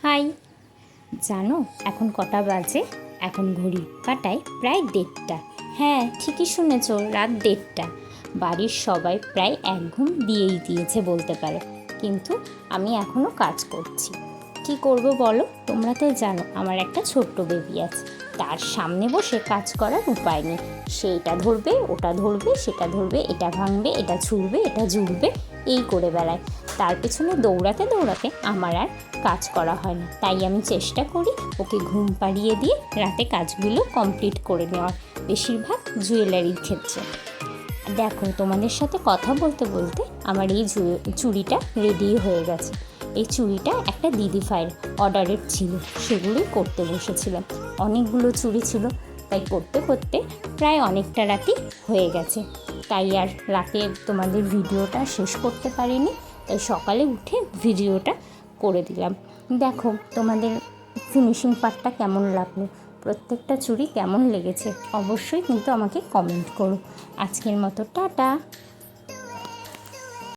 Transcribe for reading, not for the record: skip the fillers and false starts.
High, জানো এখন কটা বাজে? এখন ঘড়ির কাঁটায় প্রায় 1:30। হ্যাঁ, ঠিকই শুনেছ, রাত 1:30। বাড়ির সবাই প্রায় এক ঘুম দিয়েই দিয়েছে বলতে পারো, কিন্তু আমি এখনও কাজ করছি। কি করব বলো? তোমরা তো জানো আমার একটা ছোট্ট বেবি আছে, তার সামনে বসে কাজ করার উপায় নেই। সে এটা ধরবে, ওটা ধরবে, সেটা ধরবে, এটা ভাঙবে, এটা ছুঁড়বে, এটা জুড়বে, এই করে বেড়ায়। তার পেছনে দৌড়াতে দৌড়াতে আমার আর কাজ করা হয় না। তাই আমি চেষ্টা করি ওকে ঘুম পাড়িয়ে দিয়ে রাতে কাজগুলো কমপ্লিট করে নেওয়ার, বেশিরভাগ জুয়েলারির ক্ষেত্রে। দেখো, তোমাদের সাথে কথা বলতে বলতে আমার এই চুড়িটা রেডি হয়ে গেছে। এই চুড়িটা একটা দিদিভাইয়ের অর্ডারের ছিল, সেগুলোই করতে বসেছিলাম। অনেকগুলো চুড়ি ছিল, তাই করতে করতে প্রায় অনেকটা রাতই হয়ে গেছে। তাই আর রাতে তোমাদের ভিডিওটা শেষ করতে পারিনি, তাই সকালে উঠে ভিডিওটা করে দিলাম। দেখো তোমাদের ফিনিশিং পার্টটা কেমন লাগলো, প্রত্যেকটা চুড়ি কেমন লেগেছে অবশ্যই কিন্তু আমাকে কমেন্ট করো। আজকের মতো টাটা।